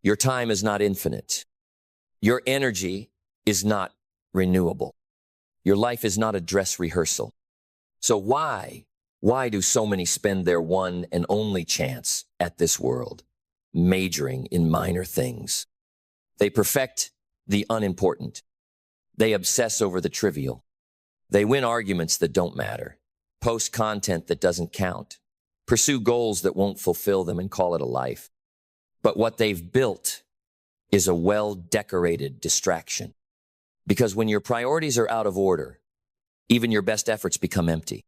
Your time is not infinite. Your energy is not renewable. Your life is not a dress rehearsal. So why do so many spend their one and only chance at this world, majoring in minor things? They perfect the unimportant. They obsess over the trivial. They win arguments that don't matter, post content that doesn't count, pursue goals that won't fulfill them and call it a life. But what they've built is a well-decorated distraction. Because when your priorities are out of order, even your best efforts become empty.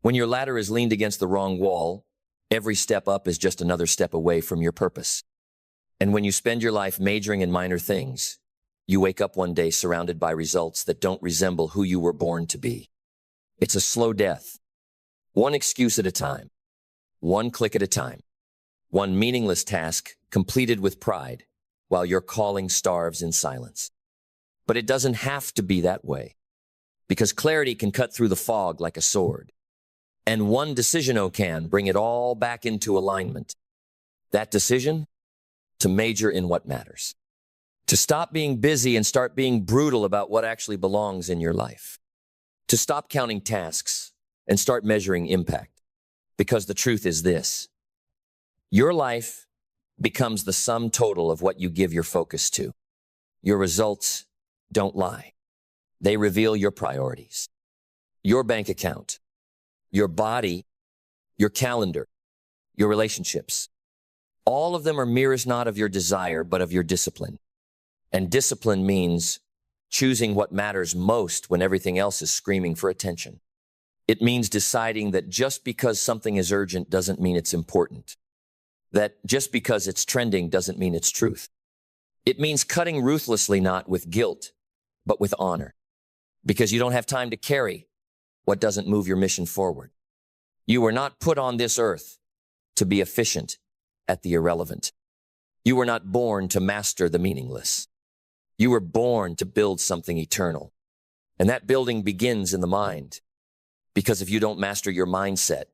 When your ladder is leaned against the wrong wall, every step up is just another step away from your purpose. And when you spend your life majoring in minor things, you wake up one day surrounded by results that don't resemble who you were born to be. It's a slow death, one excuse at a time, one click at a time, one meaningless task completed with pride while your calling starves in silence. But it doesn't have to be that way, because clarity can cut through the fog like a sword. And one decision can bring it all back into alignment. That decision? To major in what matters. To stop being busy and start being brutal about what actually belongs in your life. To stop counting tasks and start measuring impact. Because the truth is this: your life becomes the sum total of what you give your focus to. Your results don't lie. They reveal your priorities, your bank account, your body, your calendar, your relationships. All of them are mirrors not of your desire, but of your discipline. And discipline means choosing what matters most when everything else is screaming for attention. It means deciding that just because something is urgent doesn't mean it's important. That just because it's trending doesn't mean it's truth. It means cutting ruthlessly, not with guilt, but with honor. Because you don't have time to carry what doesn't move your mission forward. You were not put on this earth to be efficient at the irrelevant. You were not born to master the meaningless. You were born to build something eternal. And that building begins in the mind. Because if you don't master your mindset,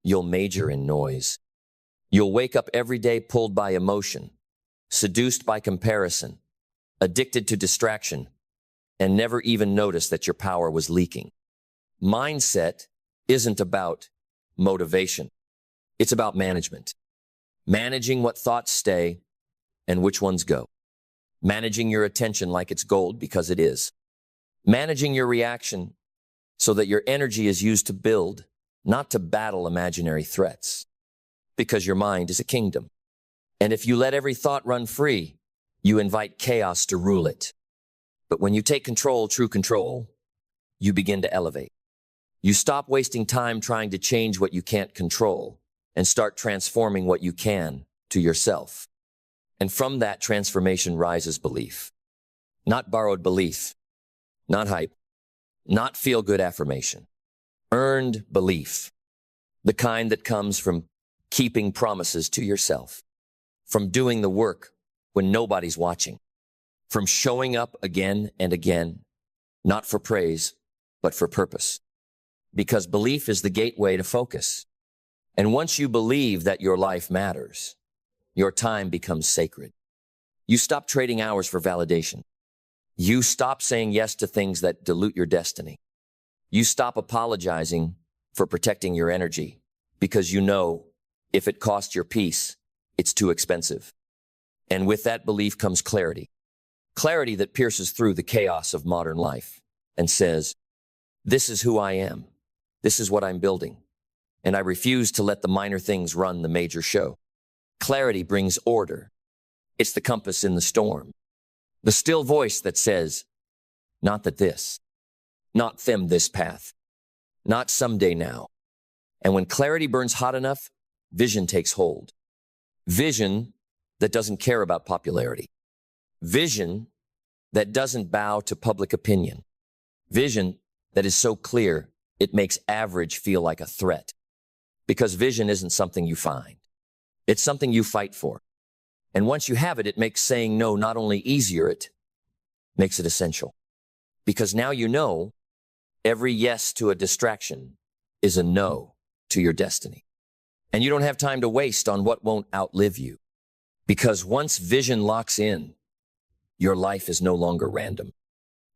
you'll major in noise. You'll wake up every day pulled by emotion, seduced by comparison, addicted to distraction, and never even notice that your power was leaking. Mindset isn't about motivation. It's about management. Managing what thoughts stay and which ones go. Managing your attention like it's gold, because it is. Managing your reaction so that your energy is used to build, not to battle imaginary threats. Because your mind is a kingdom. And if you let every thought run free, you invite chaos to rule it. But when you take control, true control, you begin to elevate. You stop wasting time trying to change what you can't control and start transforming what you can to yourself. And from that transformation rises belief. Not borrowed belief, not hype, not feel-good affirmation. Earned belief, the kind that comes from keeping promises to yourself, from doing the work when nobody's watching, from showing up again and again, not for praise, but for purpose. Because belief is the gateway to focus. And once you believe that your life matters, your time becomes sacred. You stop trading hours for validation. You stop saying yes to things that dilute your destiny. You stop apologizing for protecting your energy because you know if it costs your peace, it's too expensive. And with that belief comes clarity. Clarity that pierces through the chaos of modern life and says, this is who I am. This is what I'm building. And I refuse to let the minor things run the major show. Clarity brings order. It's the compass in the storm. The still voice that says, not that this, not them this path, not someday now. And when clarity burns hot enough, vision takes hold. Vision that doesn't care about popularity. Vision that doesn't bow to public opinion. Vision that is so clear it makes average feel like a threat. Because vision isn't something you find. It's something you fight for. And once you have it, it makes saying no not only easier, it makes it essential. Because now you know every yes to a distraction is a no to your destiny. And you don't have time to waste on what won't outlive you. Because once vision locks in, your life is no longer random.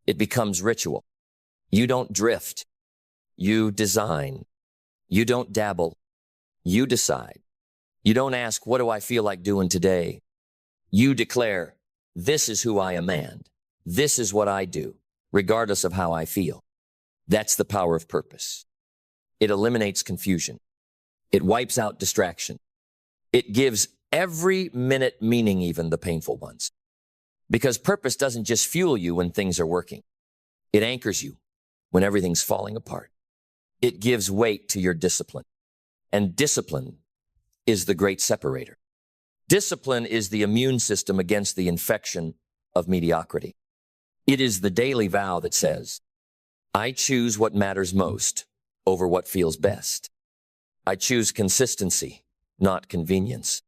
It becomes ritual. You don't drift. You design. You don't dabble. You decide. You don't ask, what do I feel like doing today? You declare, this is who I am, and this is what I do, regardless of how I feel. That's the power of purpose. It eliminates confusion. It wipes out distraction. It gives every minute meaning, even the painful ones. Because purpose doesn't just fuel you when things are working. It anchors you when everything's falling apart. It gives weight to your discipline. And discipline is the great separator. Discipline is the immune system against the infection of mediocrity. It is the daily vow that says, I choose what matters most over what feels best. I choose consistency, not convenience.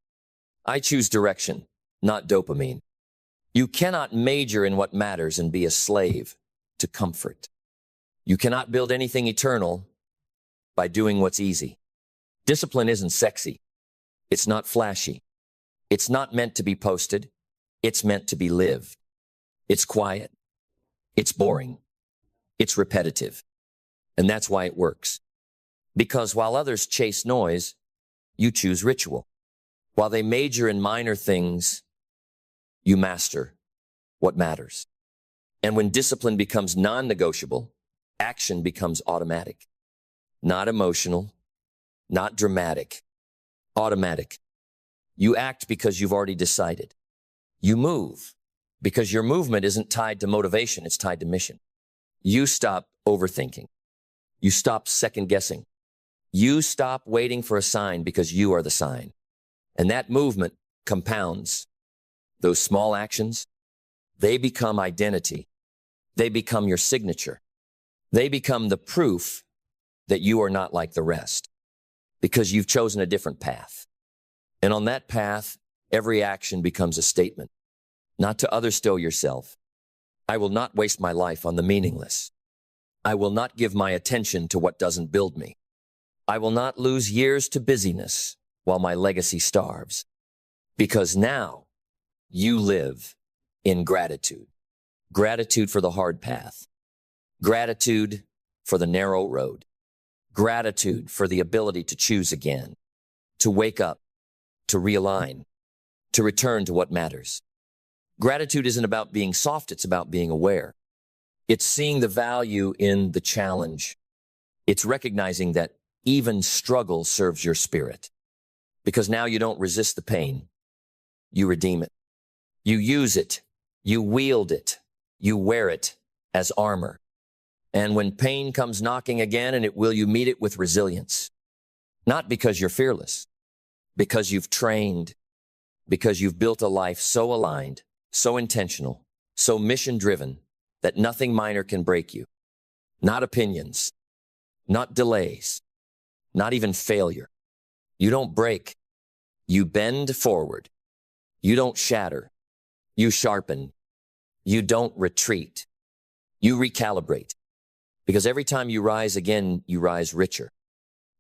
I choose direction, not dopamine. You cannot major in what matters and be a slave to comfort. You cannot build anything eternal by doing what's easy. Discipline isn't sexy. It's not flashy. It's not meant to be posted. It's meant to be lived. It's quiet. It's boring. It's repetitive. And that's why it works. Because while others chase noise, you choose ritual. While they major in minor things, you master what matters. And when discipline becomes non-negotiable, action becomes automatic. Not emotional, not dramatic, automatic. You act because you've already decided. You move because your movement isn't tied to motivation, it's tied to mission. You stop overthinking. You stop second guessing. You stop waiting for a sign because you are the sign. And that movement compounds. Those small actions, they become identity. They become your signature. They become the proof that you are not like the rest because you've chosen a different path. And on that path, every action becomes a statement, not to otherstow yourself. I will not waste my life on the meaningless. I will not give my attention to what doesn't build me. I will not lose years to busyness while my legacy starves. Because now you live in gratitude. Gratitude for the hard path. Gratitude for the narrow road. Gratitude for the ability to choose again, to wake up, to realign, to return to what matters. Gratitude isn't about being soft, it's about being aware. It's seeing the value in the challenge. It's recognizing that even struggle serves your spirit. Because now you don't resist the pain. You redeem it. You use it. You wield it. You wear it as armor. And when pain comes knocking again, you meet it with resilience. Not because you're fearless, because you've trained, because you've built a life so aligned, so intentional, so mission-driven that nothing minor can break you. Not opinions, not delays, not even failure. You don't break. You bend forward. You don't shatter. You sharpen. You don't retreat. You recalibrate. Because every time you rise again, you rise richer.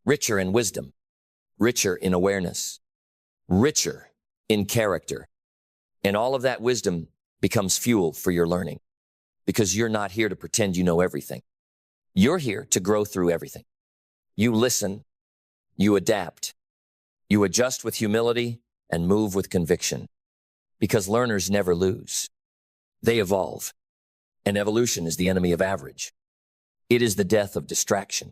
Richer in wisdom. Richer in awareness. Richer in character. And all of that wisdom becomes fuel for your learning. Because you're not here to pretend you know everything. You're here to grow through everything. You listen. You adapt. You adjust with humility and move with conviction. Because learners never lose. They evolve. And evolution is the enemy of average. It is the death of distraction.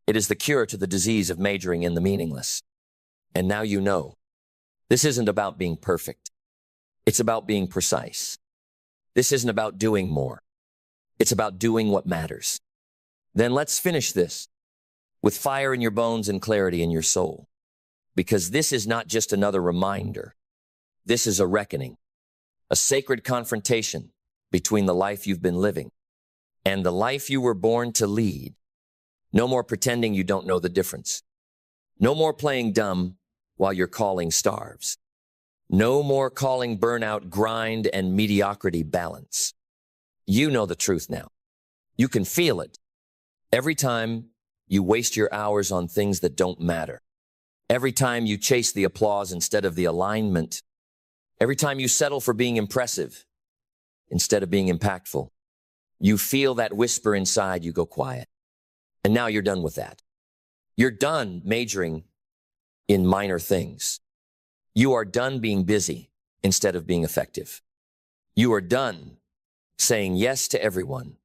It is the cure to the disease of majoring in the meaningless. And now you know, this isn't about being perfect. It's about being precise. This isn't about doing more. It's about doing what matters. Then let's finish this with fire in your bones and clarity in your soul. Because this is not just another reminder. This is a reckoning, a sacred confrontation between the life you've been living and the life you were born to lead. No more pretending you don't know the difference. No more playing dumb while your calling starves. No more calling burnout grind and mediocrity balance. You know the truth now. You can feel it. Every time you waste your hours on things that don't matter. Every time you chase the applause instead of the alignment. Every time you settle for being impressive instead of being impactful, you feel that whisper inside, you go quiet. And now you're done with that. You're done majoring in minor things. You are done being busy instead of being effective. You are done saying yes to everyone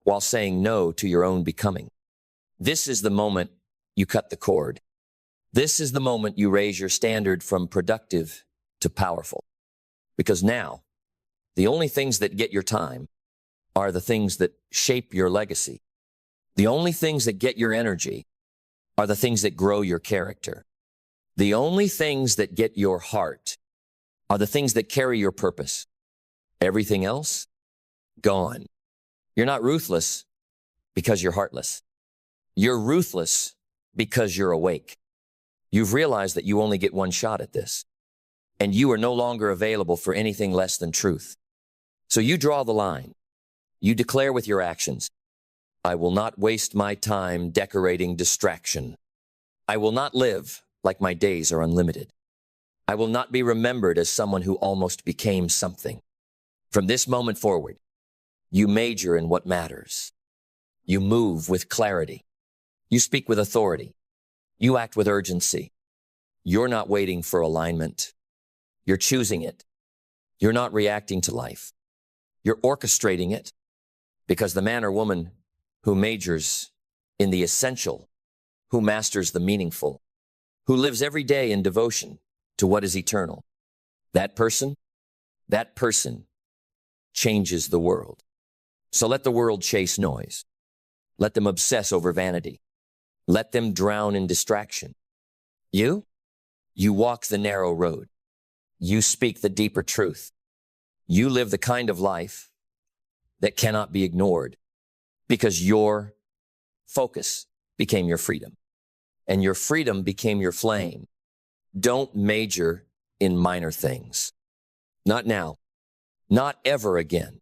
while saying no to your own becoming. This is the moment you cut the cord. This is the moment you raise your standard from productive to powerful. Because now, the only things that get your time are the things that shape your legacy. The only things that get your energy are the things that grow your character. The only things that get your heart are the things that carry your purpose. Everything else, gone. You're not ruthless because you're heartless. You're ruthless because you're awake. You've realized that you only get one shot at this, and you are no longer available for anything less than truth. So you draw the line. You declare with your actions, I will not waste my time decorating distraction. I will not live like my days are unlimited. I will not be remembered as someone who almost became something. From this moment forward, you major in what matters. You move with clarity. You speak with authority. You act with urgency. You're not waiting for alignment. You're choosing it. You're not reacting to life. You're orchestrating it, because the man or woman who majors in the essential, who masters the meaningful, who lives every day in devotion to what is eternal, that person changes the world. So let the world chase noise. Let them obsess over vanity. Let them drown in distraction. You walk the narrow road. You speak the deeper truth. You live the kind of life that cannot be ignored, because your focus became your freedom, and your freedom became your flame. Don't major in minor things. Not now. Not ever again.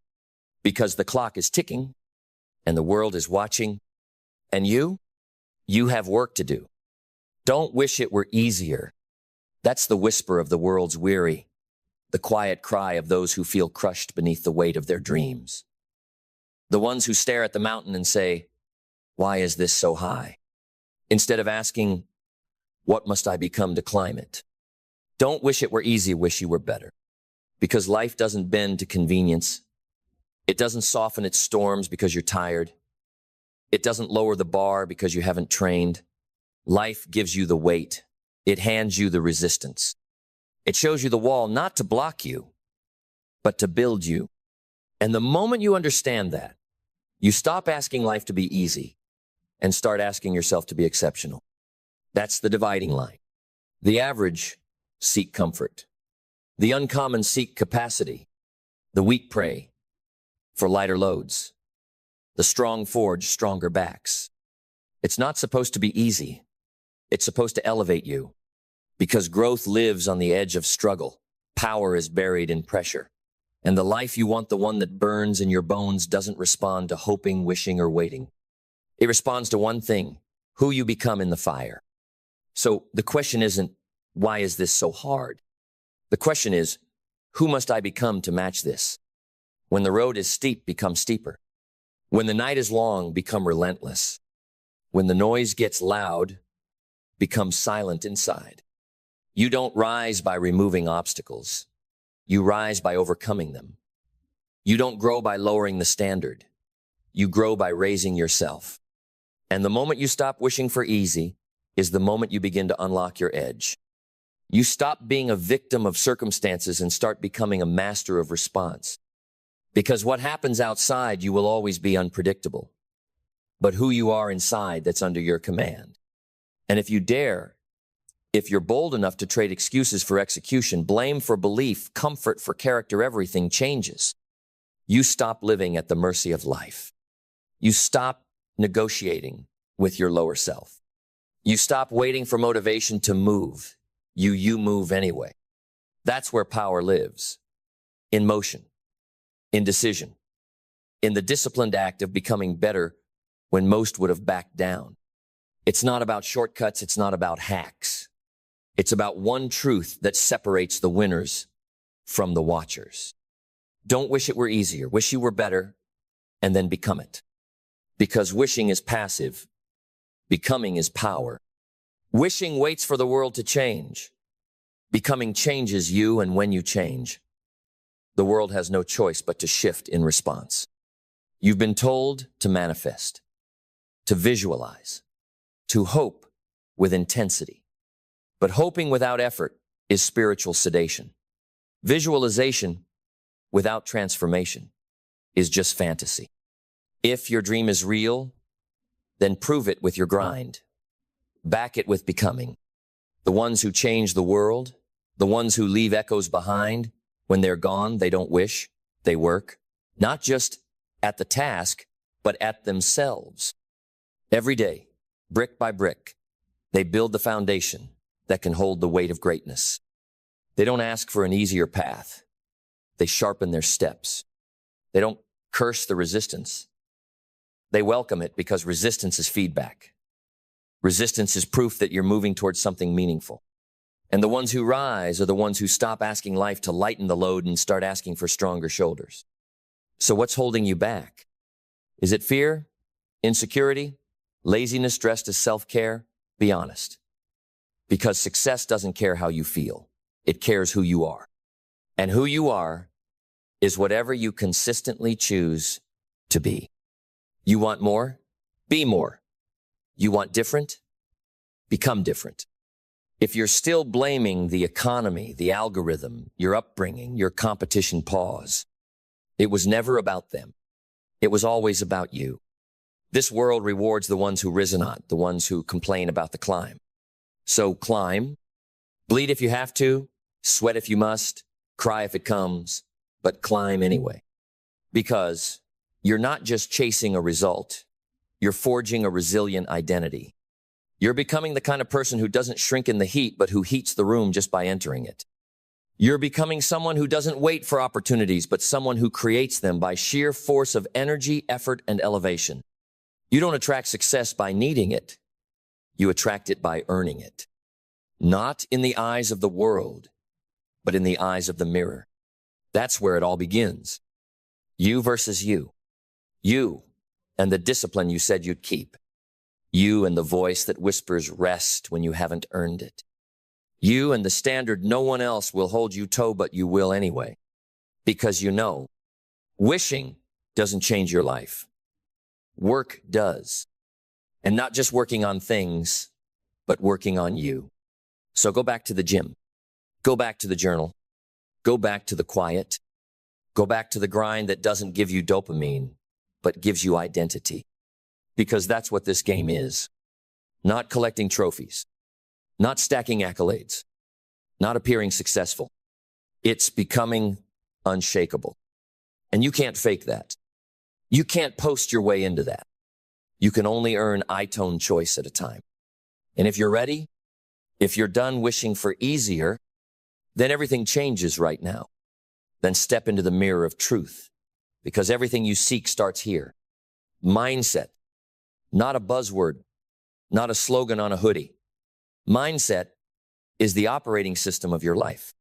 Because the clock is ticking, and the world is watching, and you have work to do. Don't wish it were easier. That's the whisper of the world's weary, the quiet cry of those who feel crushed beneath the weight of their dreams. The ones who stare at the mountain and say, why is this so high? Instead of asking, what must I become to climb it? Don't wish it were easy, wish you were better. Because life doesn't bend to convenience. It doesn't soften its storms because you're tired. It doesn't lower the bar because you haven't trained. Life gives you the weight. It hands you the resistance. It shows you the wall not to block you, but to build you. And the moment you understand that, you stop asking life to be easy and start asking yourself to be exceptional. That's the dividing line. The average seek comfort. The uncommon seek capacity. The weak pray for lighter loads. The strong forge stronger backs. It's not supposed to be easy. It's supposed to elevate you, because growth lives on the edge of struggle. Power is buried in pressure. And the life you want, the one that burns in your bones, doesn't respond to hoping, wishing, or waiting. It responds to one thing: who you become in the fire. So the question isn't, why is this so hard? The question is, who must I become to match this? When the road is steep, become steeper. When the night is long, become relentless. When the noise gets loud, become silent inside. You don't rise by removing obstacles. You rise by overcoming them. You don't grow by lowering the standard. You grow by raising yourself. And the moment you stop wishing for easy is the moment you begin to unlock your edge. You stop being a victim of circumstances and start becoming a master of response. Because what happens outside, you will always be unpredictable. But who you are inside, that's under your command. And if you dare, if you're bold enough to trade excuses for execution, blame for belief, comfort for character, everything changes. You stop living at the mercy of life. You stop negotiating with your lower self. You stop waiting for motivation to move. You move anyway. That's where power lives. In motion. In decision. In the disciplined act of becoming better when most would have backed down. It's not about shortcuts. It's not about hacks. It's about one truth that separates the winners from the watchers. Don't wish it were easier. Wish you were better, and then become it. Because wishing is passive. Becoming is power. Wishing waits for the world to change. Becoming changes you, and when you change, the world has no choice but to shift in response. You've been told to manifest, to visualize, to hope with intensity. But hoping without effort is spiritual sedation. Visualization without transformation is just fantasy. If your dream is real, then prove it with your grind. Back it with becoming. The ones who change the world, the ones who leave echoes behind, when they're gone, they don't wish, they work, not just at the task, but at themselves. Every day, brick by brick, they build the foundation that can hold the weight of greatness. They don't ask for an easier path. They sharpen their steps. They don't curse the resistance. They welcome it because resistance is feedback. Resistance is proof that you're moving towards something meaningful. And the ones who rise are the ones who stop asking life to lighten the load and start asking for stronger shoulders. So what's holding you back? Is it fear? Insecurity? Laziness dressed as self-care? Be honest. Because success doesn't care how you feel. It cares who you are. And who you are is whatever you consistently choose to be. You want more? Be more. You want different? Become different. If you're still blaming the economy, the algorithm, your upbringing, your competition, pause. It was never about them. It was always about you. This world rewards the ones who rise not, the ones who complain about the climb. So climb, bleed if you have to, sweat if you must, cry if it comes, but climb anyway. Because you're not just chasing a result, you're forging a resilient identity. You're becoming the kind of person who doesn't shrink in the heat, but who heats the room just by entering it. You're becoming someone who doesn't wait for opportunities, but someone who creates them by sheer force of energy, effort, and elevation. You don't attract success by needing it. You attract it by earning it. Not in the eyes of the world, but in the eyes of the mirror. That's where it all begins. You versus you. You and the discipline you said you'd keep. You and the voice that whispers rest when you haven't earned it. You and the standard no one else will hold you to, but you will anyway. Because you know, wishing doesn't change your life. Work does. And not just working on things, but working on you. So go back to the gym. Go back to the journal. Go back to the quiet. Go back to the grind that doesn't give you dopamine, but gives you identity. Because that's what this game is. Not collecting trophies. Not stacking accolades. Not appearing successful. It's becoming unshakable. And you can't fake that. You can't post your way into that. You can only earn I-tone choice at a time. And if you're ready, if you're done wishing for easier, then everything changes right now. Then step into the mirror of truth, because everything you seek starts here. Mindset, not a buzzword, not a slogan on a hoodie. Mindset is the operating system of your life,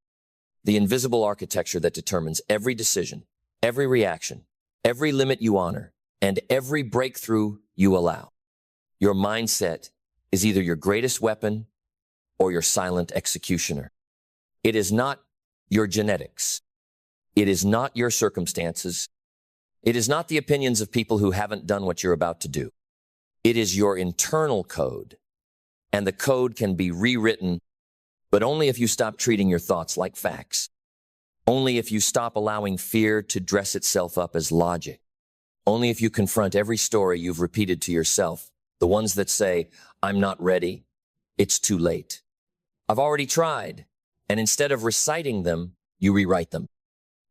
the invisible architecture that determines every decision, every reaction, every limit you honor, and every breakthrough you allow. Your mindset is either your greatest weapon or your silent executioner. It is not your genetics. It is not your circumstances. It is not the opinions of people who haven't done what you're about to do. It is your internal code. And the code can be rewritten, but only if you stop treating your thoughts like facts. Only if you stop allowing fear to dress itself up as logic. Only if you confront every story you've repeated to yourself, the ones that say, I'm not ready, it's too late. I've already tried. And instead of reciting them, you rewrite them.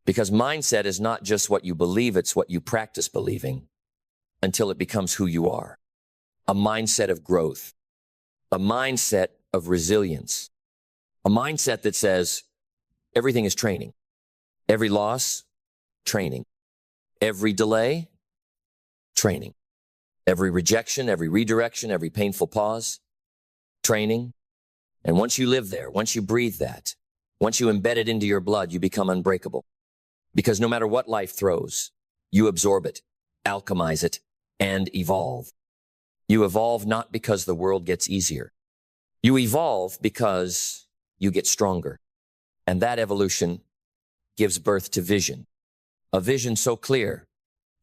Because mindset is not just what you believe, it's what you practice believing until it becomes who you are. A mindset of growth, a mindset of resilience, a mindset that says everything is training. Every loss, training. Every delay, training. Every rejection, every redirection, every painful pause, training. And once you live there, once you breathe that, Once you embed it into your blood, you become unbreakable. Because no matter what life throws, you absorb it, alchemize it, and evolve. You evolve not because the world gets easier. You evolve because you get stronger. And that evolution gives birth to vision. A vision so clear,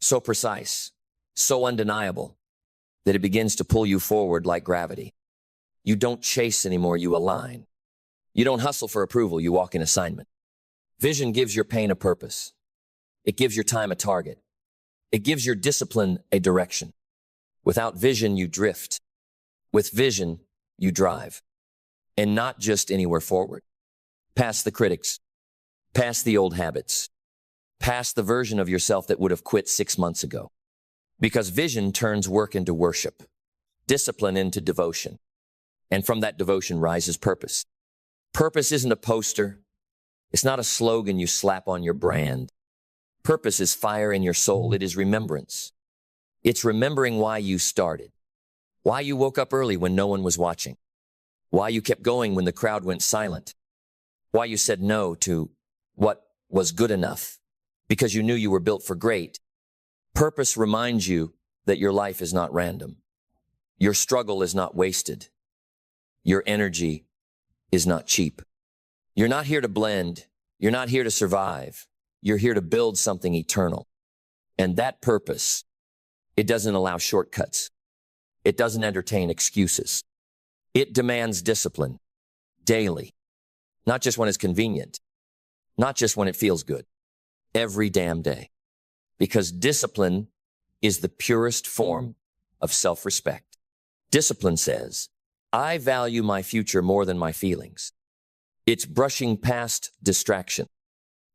so precise, so undeniable, that it begins to pull you forward like gravity. You don't chase anymore, you align. You don't hustle for approval, you walk in assignment. Vision gives your pain a purpose. It gives your time a target. It gives your discipline a direction. Without vision, you drift. With vision, you drive. And not just anywhere forward. Past the critics. Past the old habits. Past the version of yourself that would have quit 6 months ago. Because vision turns work into worship. Discipline into devotion. And from that devotion rises purpose. Purpose isn't a poster. It's not a slogan you slap on your brand. Purpose is fire in your soul. It is remembrance. It's remembering why you started. Why you woke up early when no one was watching. Why you kept going when the crowd went silent. Why you said no to what was good enough because you knew you were built for great. Purpose reminds you that your life is not random. Your struggle is not wasted. Your energy is not cheap. You're not here to blend. You're not here to survive. You're here to build something eternal. And that purpose, it doesn't allow shortcuts. It doesn't entertain excuses. It demands discipline daily, not just when it's convenient, not just when it feels good, every damn day. Because discipline is the purest form of self-respect. Discipline says, I value my future more than my feelings. It's brushing past distraction.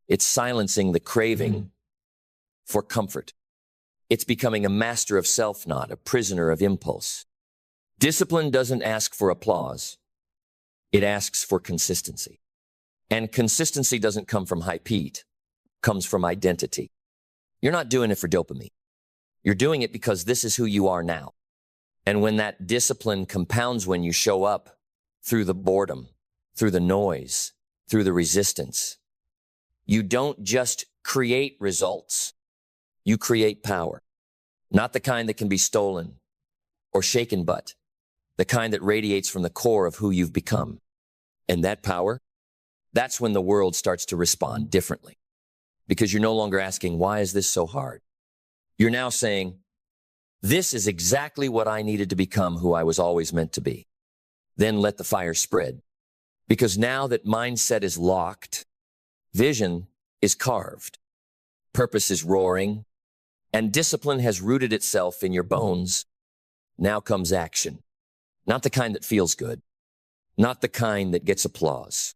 It's silencing the craving for comfort. It's becoming a master of self, not a prisoner of impulse. Discipline doesn't ask for applause. It asks for consistency. And consistency doesn't come from hype, it comes from identity. You're not doing it for dopamine. You're doing it because this is who you are now. And when that discipline compounds, when you show up through the boredom, through the noise, through the resistance, you don't just create results. You create power. Not the kind that can be stolen or shaken, but the kind that radiates from the core of who you've become. And that power, that's when the world starts to respond differently. Because you're no longer asking, why is this so hard? You're now saying, this is exactly what I needed to become, who I was always meant to be. Then let the fire spread. Because now that mindset is locked, vision is carved, purpose is roaring, and discipline has rooted itself in your bones, now comes action. Not the kind that feels good, not the kind that gets applause,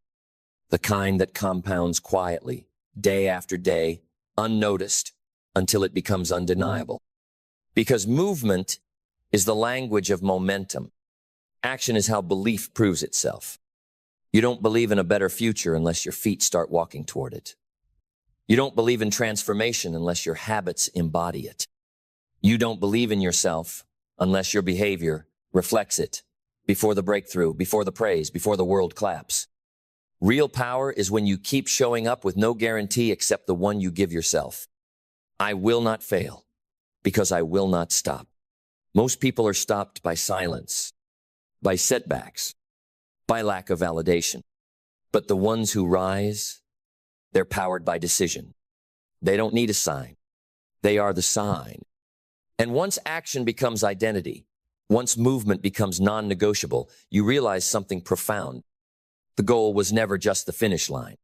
the kind that compounds quietly, day after day, unnoticed, until it becomes undeniable. Because movement is the language of momentum. Action is how belief proves itself. You don't believe in a better future unless your feet start walking toward it. You don't believe in transformation unless your habits embody it. You don't believe in yourself unless your behavior reflects it. Before the breakthrough, before the praise, before the world claps. Real power is when you keep showing up with no guarantee except the one you give yourself. I will not fail because I will not stop. Most people are stopped by silence, by setbacks, by lack of validation. But the ones who rise, they're powered by decision. They don't need a sign. They are the sign. And once action becomes identity, once movement becomes non-negotiable, you realize something profound. The goal was never just the finish line.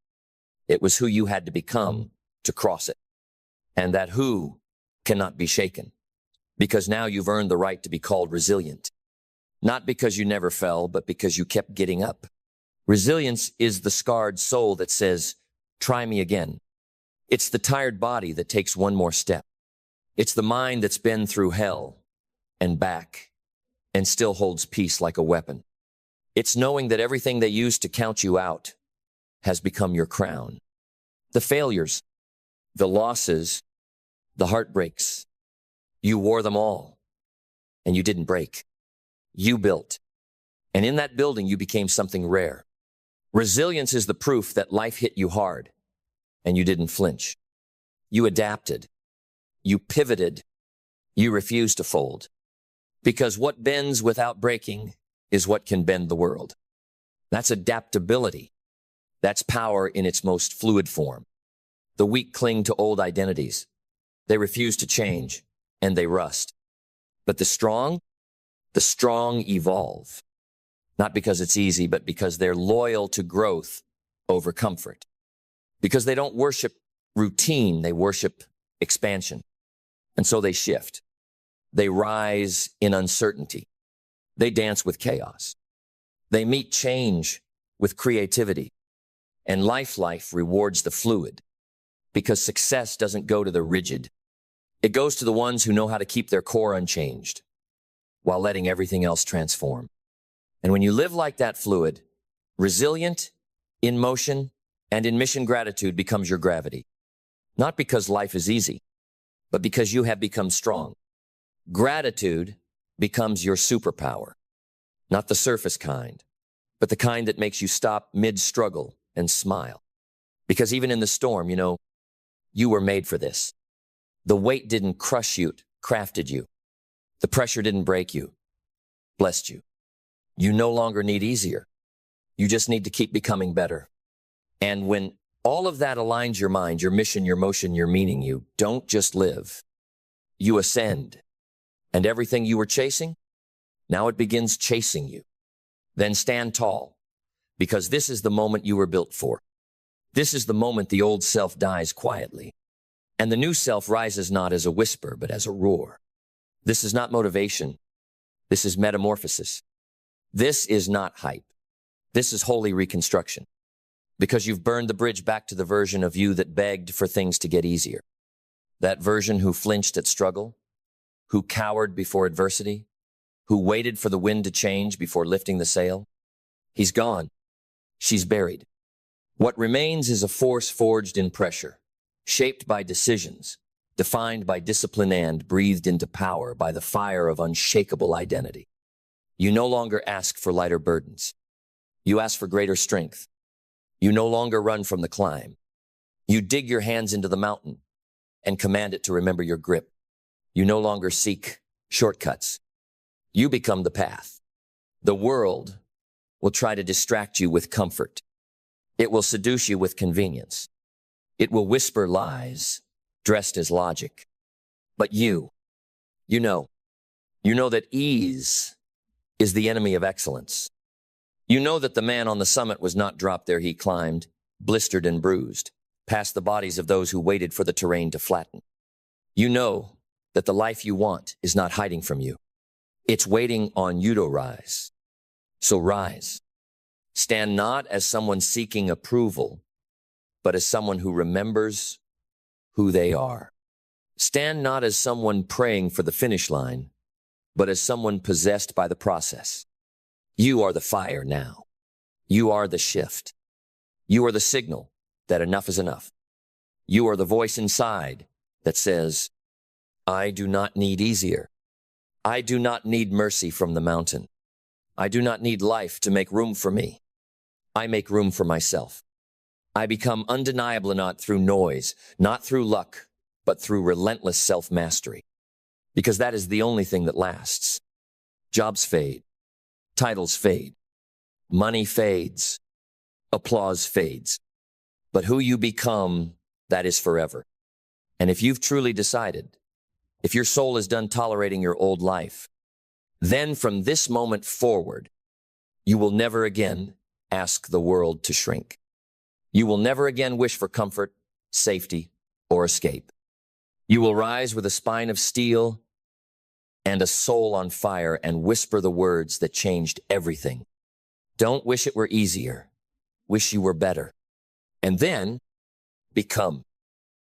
It was who you had to become to cross it. And that who cannot be shaken. Because now you've earned the right to be called resilient. Not because you never fell, but because you kept getting up. Resilience is the scarred soul that says, try me again. It's the tired body that takes one more step. It's the mind that's been through hell and back and still holds peace like a weapon. It's knowing that everything they used to count you out has become your crown. The failures, the losses, the heartbreaks, you wore them all and you didn't break. You built. And in that building, you became something rare. Resilience is the proof that life hit you hard and you didn't flinch. You adapted. You pivoted. You refused to fold. Because what bends without breaking is what can bend the world. That's adaptability. That's power in its most fluid form. The weak cling to old identities. They refuse to change, and they rust. But the strong evolve. Not because it's easy, but because they're loyal to growth over comfort. Because they don't worship routine, they worship expansion. And so they shift. They rise in uncertainty. They dance with chaos. They meet change with creativity. And life rewards the fluid. Because success doesn't go to the rigid. It goes to the ones who know how to keep their core unchanged while letting everything else transform. And when you live like that fluid, resilient, in motion, and in mission, gratitude becomes your gravity. Not because life is easy, but because you have become strong. Gratitude becomes your superpower. Not the surface kind, but the kind that makes you stop mid-struggle and smile. Because even in the storm, you were made for this. The weight didn't crush you, it crafted you. The pressure didn't break you, blessed you. You no longer need easier. You just need to keep becoming better. And when all of that aligns your mind, your mission, your motion, your meaning, you don't just live. You ascend. And everything you were chasing, now it begins chasing you. Then stand tall, because this is the moment you were built for. This is the moment the old self dies quietly. And the new self rises not as a whisper, but as a roar. This is not motivation. This is metamorphosis. This is not hype. This is holy reconstruction. Because you've burned the bridge back to the version of you that begged for things to get easier. That version who flinched at struggle, who cowered before adversity, who waited for the wind to change before lifting the sail. He's gone. She's buried. What remains is a force forged in pressure, shaped by decisions, defined by discipline, and breathed into power by the fire of unshakable identity. You no longer ask for lighter burdens. You ask for greater strength. You no longer run from the climb. You dig your hands into the mountain and command it to remember your grip. You no longer seek shortcuts. You become the path. The world will try to distract you with comfort. It will seduce you with convenience. It will whisper lies dressed as logic. But you know that ease is the enemy of excellence. You know that the man on the summit was not dropped there. He climbed, blistered and bruised, past the bodies of those who waited for the terrain to flatten. You know that the life you want is not hiding from you. It's waiting on you to rise. So rise. Stand not as someone seeking approval, but as someone who remembers who they are. Stand not as someone praying for the finish line, but as someone possessed by the process. You are the fire now. You are the shift. You are the signal that enough is enough. You are the voice inside that says, I do not need easier. I do not need mercy from the mountain. I do not need life to make room for me. I make room for myself. I become undeniable not through noise, not through luck, but through relentless self-mastery. Because that is the only thing that lasts. Jobs fade. Titles fade. Money fades. Applause fades. But who you become, that is forever. And if you've truly decided, if your soul is done tolerating your old life, then from this moment forward, you will never again ask the world to shrink. You will never again wish for comfort, safety, or escape. You will rise with a spine of steel and a soul on fire and whisper the words that changed everything. Don't wish it were easier. Wish you were better. And then become.